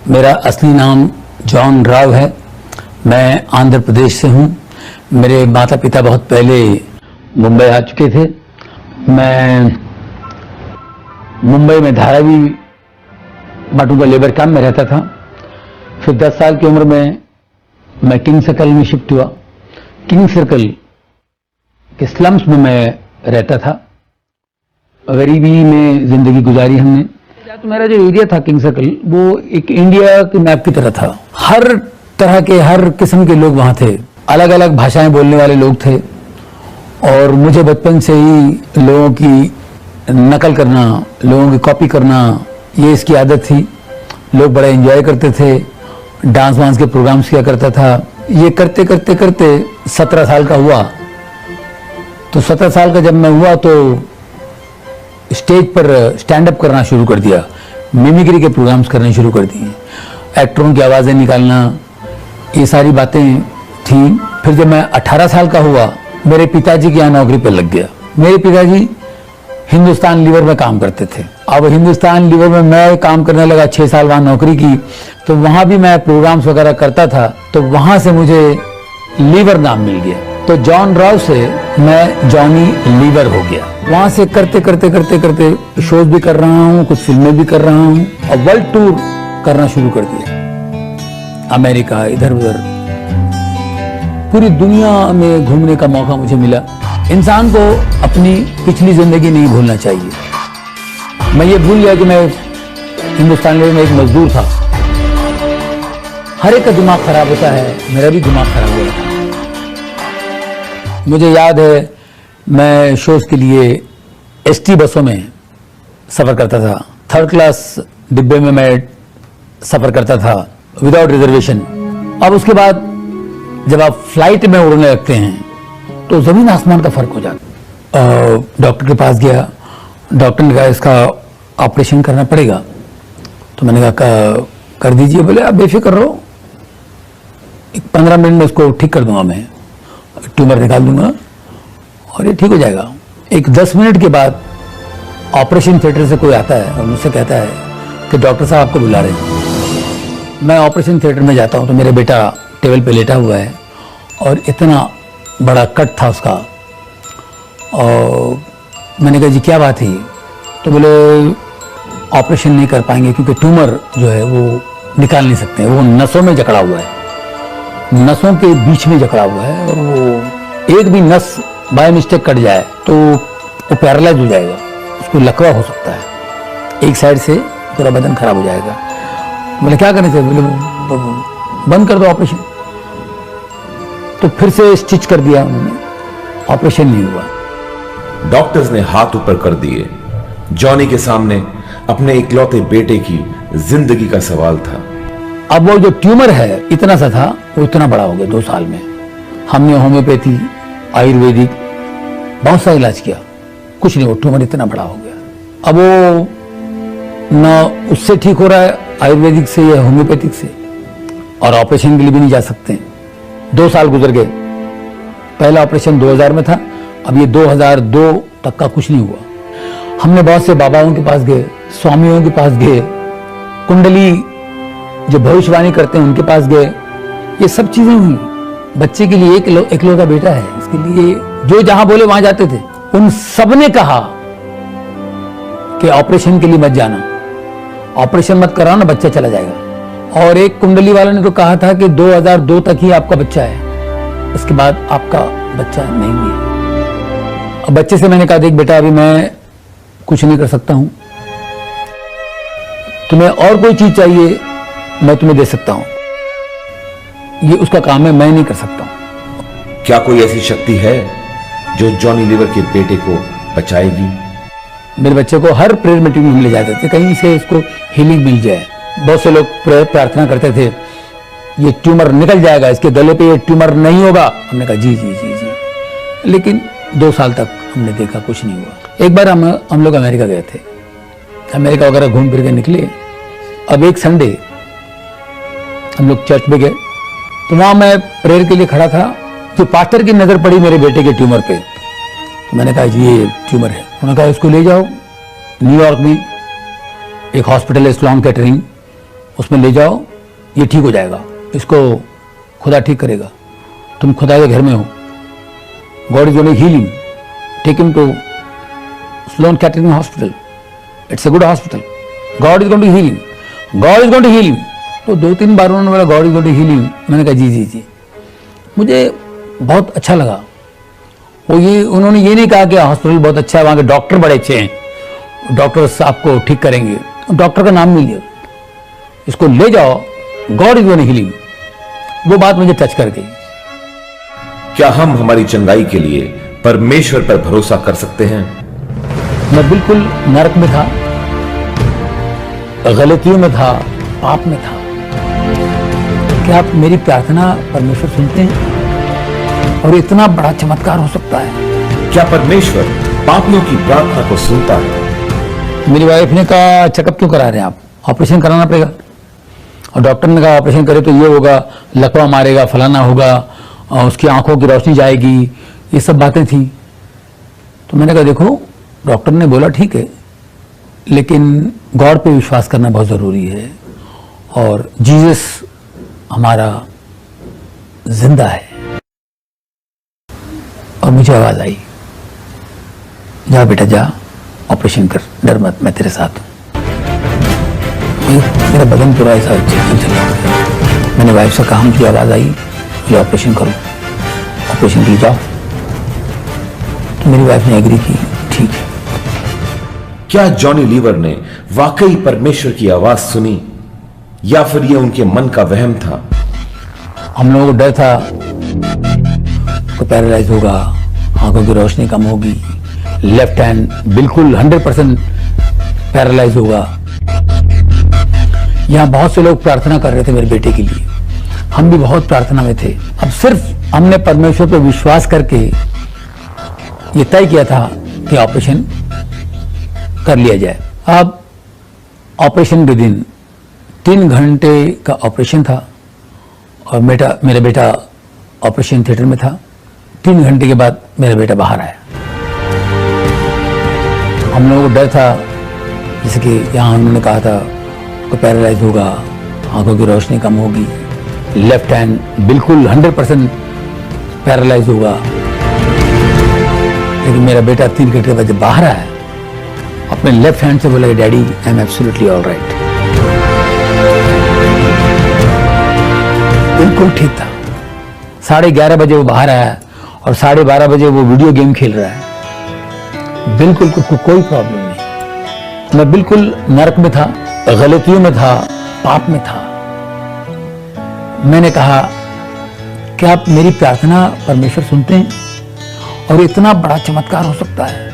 मेरा असली नाम जॉन राव है। मैं आंध्र प्रदेश से हूँ। मेरे माता पिता बहुत पहले मुंबई आ चुके थे। मैं मुंबई में धारावी बाटू का लेबर कैंप में रहता था। फिर 10 साल की उम्र में मैं किंग सर्कल में शिफ्ट हुआ। किंग सर्कल के स्लम्स में मैं रहता था। गरीबी में जिंदगी गुजारी हमने। तो मेरा जो एरिया था किंग सर्कल, वो एक इंडिया के मैप की तरह था। हर तरह के, हर किस्म के लोग वहां थे। अलग अलग भाषाएं बोलने वाले लोग थे। और मुझे बचपन से ही लोगों की नकल करना, लोगों की कॉपी करना, ये इसकी आदत थी। लोग बड़ा एंजॉय करते थे। डांस वांस के प्रोग्राम्स किया करता था। ये करते करते करते 17 साल का हुआ। तो 17 साल का जब मैं हुआ तो स्टेज पर स्टैंड अप करना शुरू कर दिया। मिमिक्री के प्रोग्राम्स करने शुरू कर दिए। एक्टरों की आवाज़ें निकालना, ये सारी बातें थी। फिर जब मैं 18 साल का हुआ, मेरे पिताजी के यहाँ नौकरी पर लग गया। मेरे पिताजी हिंदुस्तान लीवर में काम करते थे। अब हिंदुस्तान लीवर में मैं काम करने लगा, 6 साल वहाँ नौकरी की। तो वहाँ भी मैं प्रोग्राम्स वगैरह करता था। तो वहाँ से मुझे लीवर नाम मिल गया। तो जॉन राव से मैं जॉनी लीवर हो गया। वहां से करते करते करते करते शोज भी कर रहा हूँ, कुछ फिल्में भी कर रहा हूँ और वर्ल्ड टूर करना शुरू कर दिया। अमेरिका, इधर उधर पूरी दुनिया में घूमने का मौका मुझे मिला। इंसान को अपनी पिछली जिंदगी नहीं भूलना चाहिए। मैं ये भूल गया कि मैं हिंदुस्तान में एक मजदूर था। हर एक का दिमाग खराब होता है, मेरा भी दिमाग खराब हुआ था। मुझे याद है, मैं शोज के लिए एसटी बसों में सफ़र करता था। 3rd क्लास डिब्बे में मैं सफ़र करता था विदाउट रिजर्वेशन। अब उसके बाद जब आप फ्लाइट में उड़ने लगते हैं तो ज़मीन आसमान का फ़र्क हो जाता। डॉक्टर के पास गया। डॉक्टर ने कहा इसका ऑपरेशन करना पड़ेगा। तो मैंने कहा कर दीजिए। बोले आप बेफिक्र रहो, 15 मिनट में उसको ठीक कर दूंगा, मैं ट्यूमर निकाल दूंगा और ये ठीक हो जाएगा। एक 10 मिनट के बाद ऑपरेशन थिएटर से कोई आता है और मुझसे कहता है कि डॉक्टर साहब आपको बुला रहे हैं। मैं ऑपरेशन थिएटर में जाता हूँ तो मेरा बेटा टेबल पे लेटा हुआ है और इतना बड़ा कट था उसका। और मैंने कहा जी क्या बात है? तो बोले ऑपरेशन नहीं कर पाएंगे क्योंकि ट्यूमर जो है वो निकाल नहीं सकते, वो नसों में जकड़ा हुआ है, नसों के बीच में जकड़ा हुआ है। और वो एक भी नस बाय मिस्टेक कट जाए तो वो पैरालाइज हो जाएगा, उसको लकवा हो सकता है, एक साइड से पूरा बदन खराब हो जाएगा। बोले क्या करना चाहिए? बोले बंद कर दो ऑपरेशन। तो फिर से स्टिच कर दिया उन्होंने, ऑपरेशन नहीं हुआ। डॉक्टर्स ने हाथ ऊपर कर दिए। जॉनी के सामने अपने इकलौते बेटे की जिंदगी का सवाल था। अब वो जो ट्यूमर है इतना सा था, वो इतना बड़ा हो गया 2 साल में। हमने होम्योपैथी, आयुर्वेदिक बहुत सा इलाज किया, कुछ नहीं, वो ट्यूमर इतना बड़ा हो गया। अब वो ना उससे ठीक हो रहा है आयुर्वेदिक से या होम्योपैथिक से, और ऑपरेशन के लिए भी नहीं जा सकते। 2 साल गुजर गए। पहला ऑपरेशन 2000 में था, अब ये 2002 तक का कुछ नहीं हुआ। हमने बहुत से बाबाओं के पास गए, स्वामियों के पास गए, कुंडली जो भविष्यवाणी करते हैं उनके पास गए। ये सब चीजें हुई। बच्चे के लिए एकलौता बेटा है, इसके लिए जो जहां बोले वहां जाते थे। उन सब ने कहा कि ऑपरेशन के लिए मत जाना, ऑपरेशन मत कराओ ना, बच्चा चला जाएगा। और एक कुंडली वाले ने तो कहा था कि 2002 तक ही आपका बच्चा है, उसके बाद आपका बच्चा नहीं है। अब बच्चे से मैंने कहा देख बेटा, अभी मैं कुछ नहीं कर सकता हूं, तुम्हें और कोई चीज चाहिए मैं तुम्हें दे सकता हूं, ये उसका काम है, मैं नहीं कर सकता हूं। क्या कोई ऐसी शक्ति है जो जॉनी लीवर के बेटे को बचाएगी? मेरे बच्चे को हर प्रेयर मीटिंग में ले जाते थे, कहीं से इसको हीलिंग मिल जाए। बहुत से लोग प्रार्थना करते थे ये ट्यूमर निकल जाएगा, इसके गले पे ये ट्यूमर नहीं होगा। हमने कहा जी जी जी जी। लेकिन 2 साल तक हमने देखा कुछ नहीं हुआ। एक बार हम लोग अमेरिका गए थे, अमेरिका वगैरह घूम फिर के निकले। अब एक संडे हम लोग चर्च में गए, तो वहां मैं प्रेयर के लिए खड़ा था, तो पास्टर की नजर पड़ी मेरे बेटे के ट्यूमर पे। तो मैंने कहा जी ये ट्यूमर है। उन्होंने कहा इसको ले जाओ न्यूयॉर्क में एक हॉस्पिटल है स्लॉन कैटरिंग, उसमें ले जाओ, ये ठीक हो जाएगा, इसको खुदा ठीक करेगा, तुम खुदा के घर में हो, god is going to heal him, take him to Sloan Kettering hospital, it's a good hospital, god is going to heal him, god is going to heal him. तो 2-3 बार उन्होंने बोला god is going to heal him. मैंने कहा जी जी जी। मुझे बहुत अच्छा लगा। उन्होंने ये नहीं कहा कि हॉस्पिटल बहुत अच्छा है, वहाँ के डॉक्टर बड़े अच्छे हैं, डॉक्टर्स आपको ठीक करेंगे, डॉक्टर का नाम नहीं लिया, इसको ले जाओ, god is going to heal him. वो बात मुझे टच कर गई। क्या हम हमारी चंगाई के लिए परमेश्वर पर भरोसा कर सकते हैं? मैं बिल्कुल नरक में था, गलतियों में था, पाप में था। क्या आप मेरी प्रार्थना परमेश्वर सुनते हैं? और इतना बड़ा चमत्कार हो सकता है। क्या परमेश्वर पापियों की प्रार्थना को सुनता है? मेरी वाइफ ने कहा चेकअप क्यों करा रहे हैं आप, ऑपरेशन कराना पड़ेगा। और डॉक्टर ने कहा ऑपरेशन करे तो ये होगा, लकवा मारेगा, फलाना होगा, उसकी आंखों की रोशनी जाएगी, ये सब बातें थी। तो मैंने कहा देखो, डॉक्टर ने बोला ठीक है, लेकिन गॉड पे विश्वास करना बहुत ज़रूरी है, और जीसस हमारा जिंदा है। और मुझे आवाज़ आई, जा बेटा जा, ऑपरेशन कर, डर मत, मैं तेरे साथ हूँ। मेरा बदन पूरा ऐसा चल रहा है। मैंने वाइफ से कहा मुझे आवाज़ आई, मुझे ऑपरेशन करो, ऑपरेशन के लिए जाओ। तो मेरी वाइफ ने एग्री की, ठीक है। क्या जॉनी लीवर ने वाकई परमेश्वर की आवाज सुनी, या फिर यह उनके मन का वहम था? हम लोगों को डर था को पैरालाइज होगा, आंखों की रोशनी कम होगी, लेफ्ट हैंड बिल्कुल 100% पैरालाइज होगा। यहाँ बहुत से लोग प्रार्थना कर रहे थे मेरे बेटे के लिए, हम भी बहुत प्रार्थना में थे। अब सिर्फ हमने परमेश्वर पर विश्वास करके ये तय किया था कि ऑपरेशन कर लिया जाए। अब ऑपरेशन के दिन 3 घंटे का ऑपरेशन था, और मेरा बेटा ऑपरेशन थिएटर में था। 3 घंटे के बाद मेरा बेटा बाहर आया। हम लोगों को डर था, जैसे कि यहाँ उन्होंने कहा था को पैरालाइज होगा, आंखों की रोशनी कम होगी, लेफ्ट हैंड बिल्कुल 100% पैरालाइज होगा। लेकिन मेरा बेटा 3 घंटे के बाद जब बाहर आया, अपने लेफ्ट हैंड से बोला daddy I am absolutely all right. बिल्कुल ठीक था। 11:30 बजे वो बाहर आया, और 12:30 बजे वो वीडियो गेम खेल रहा है। बिल्कुल कोई प्रॉब्लम नहीं। मैं बिल्कुल नरक में था, गलतियों में था, पाप में था। मैंने कहा क्या आप मेरी प्रार्थना परमेश्वर सुनते हैं? और इतना बड़ा चमत्कार हो सकता है।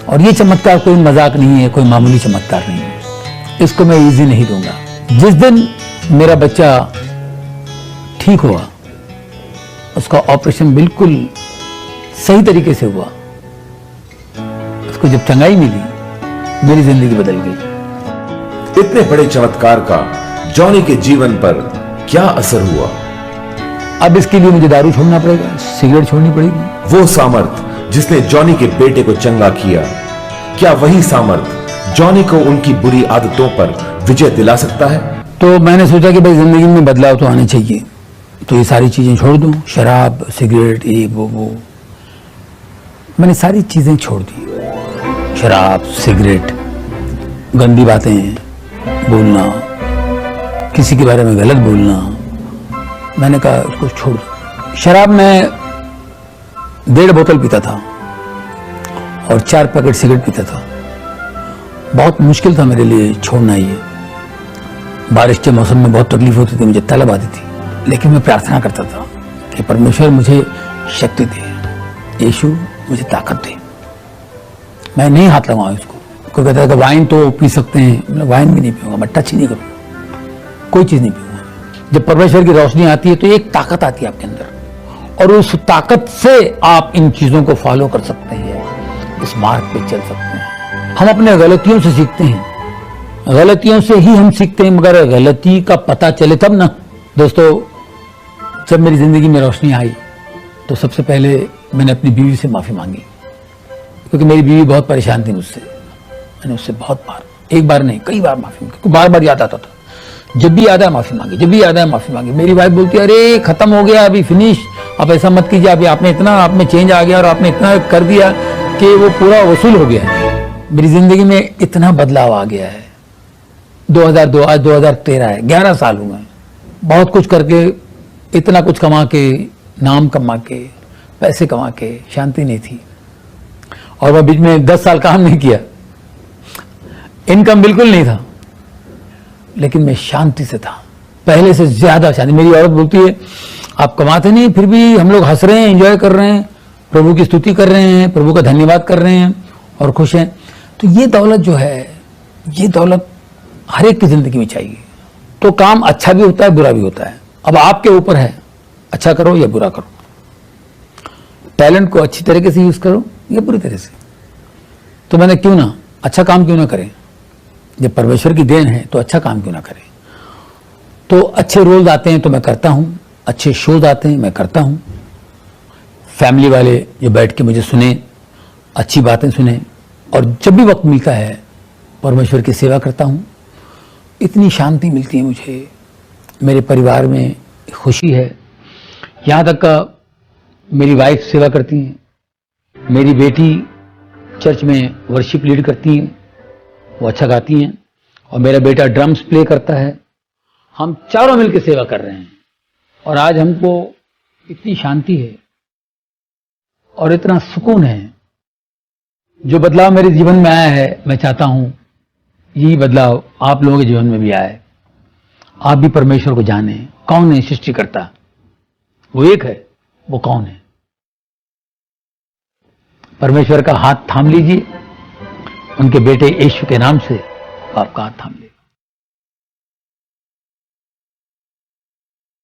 और ये चमत्कार कोई मजाक नहीं है, कोई मामूली चमत्कार नहीं है, इसको मैं इजी नहीं दूंगा। जिस दिन मेरा बच्चा ठीक हुआ, उसका ऑपरेशन बिल्कुल सही तरीके से हुआ, उसको जब चंगाई मिली, मेरी जिंदगी बदल गई। इतने बड़े चमत्कार का जॉनी के जीवन पर क्या असर हुआ? अब इसके लिए मुझे दारू छोड़ना पड़ेगा, सिगरेट छोड़नी पड़ेगी। वो सामर्थ जिसने जॉनी के बेटे को चंगा किया, क्या वही सामर्थ जॉनी को उनकी बुरी आदतों पर विजय दिला सकता है? तो मैंने सोचा कि भाई जिंदगी में बदलाव तो आने चाहिए, तो ये सारी चीजें छोड़ दूं, शराब, सिगरेट, ये वो। मैंने सारी चीजें छोड़ दी, शराब, सिगरेट, गंदी बातें बोलना, किसी के बारे में गलत बोलना। मैंने कहा उसको छोड़ दो। शराब में 1.5 बोतल पीता था, और 4 पैकेट सिगरेट पीता था। बहुत मुश्किल था मेरे लिए छोड़ना ये। बारिश के मौसम में बहुत तकलीफ होती थी, मुझे तलब आती थी, लेकिन मैं प्रार्थना करता था कि परमेश्वर मुझे शक्ति दे, यीशु मुझे ताकत दे, मैं नहीं हाथ लगाऊं इसको। कोई कहता है कि वाइन तो पी सकते हैं, मैं वाइन भी नहीं पीऊंगा, मैं टच ही नहीं करूंगा, कोई चीज नहीं पीऊंगा। जब परमेश्वर की रोशनी आती है तो एक ताकत आती है आपके अंदर, और उस ताकत से आप इन चीजों को फॉलो कर सकते हैं, इस मार्ग पे चल सकते हैं। हम अपने गलतियों से सीखते हैं, गलतियों से ही हम सीखते हैं, मगर गलती का पता चले तब ना। दोस्तों, जब मेरी जिंदगी में रोशनी आई तो सबसे पहले मैंने अपनी बीवी से माफी मांगी, क्योंकि मेरी बीवी बहुत परेशान थी मुझसे। मैंने उससे बहुत बार, एक बार नहीं कई बार माफी मांगी, बार बार याद आता था जब भी याद है माफी मांगी, जब भी याद है माफी मांगी। मेरी वाइफ बोलती है अरे खत्म हो गया, अभी फिनिश, आप ऐसा मत कीजिए, अभी आपने इतना, आप में चेंज आ गया और आपने इतना कर दिया कि वो पूरा वसूल हो गया है। मेरी जिंदगी में इतना बदलाव आ गया है। 2002 आज 2013 है, 11 साल हुए हैं। बहुत कुछ करके, इतना कुछ कमा के, नाम कमा के, पैसे कमा के, शांति नहीं थी। और मैं बीच में 10 साल काम नहीं किया, इनकम बिल्कुल नहीं था, लेकिन मैं शांति से था, पहले से ज्यादा शांति। मेरी औरत बोलती है आप कमाते नहीं, फिर भी हम लोग हंस रहे हैं, एंजॉय कर रहे हैं, प्रभु की स्तुति कर रहे हैं, प्रभु का धन्यवाद कर रहे हैं और खुश हैं। तो ये दौलत जो है, ये दौलत हर एक की जिंदगी में चाहिए। तो काम अच्छा भी होता है, बुरा भी होता है। अब आपके ऊपर है, अच्छा करो या बुरा करो। टैलेंट को अच्छी तरीके से यूज करो या बुरी तरह से। तो मैंने क्यों ना अच्छा काम क्यों ना करें, जब परमेश्वर की देन है तो अच्छा काम क्यों ना करें। तो अच्छे रोल्स आते हैं तो मैं करता हूं, अच्छे शोज आते हैं मैं करता हूं। फैमिली वाले जो बैठ के मुझे सुने, अच्छी बातें सुने, और जब भी वक्त मिलता है परमेश्वर की सेवा करता हूं। इतनी शांति मिलती है मुझे, मेरे परिवार में खुशी है। यहां तक का मेरी वाइफ सेवा करती हैं, मेरी बेटी चर्च में वर्शिप लीड करती हैं, वो अच्छा गाती हैं, और मेरा बेटा ड्रम्स प्ले करता है। हम चारों मिलकर सेवा कर रहे हैं और आज हमको इतनी शांति है और इतना सुकून है। जो बदलाव मेरे जीवन में आया है, मैं चाहता हूं यही बदलाव आप लोगों के जीवन में भी आए। आप भी परमेश्वर को जाने, कौन है सृष्टिकर्ता, वो एक है, वो कौन है। परमेश्वर का हाथ थाम लीजिए, उनके बेटे यीशु के नाम से आपका हाथ थाम लीजिए।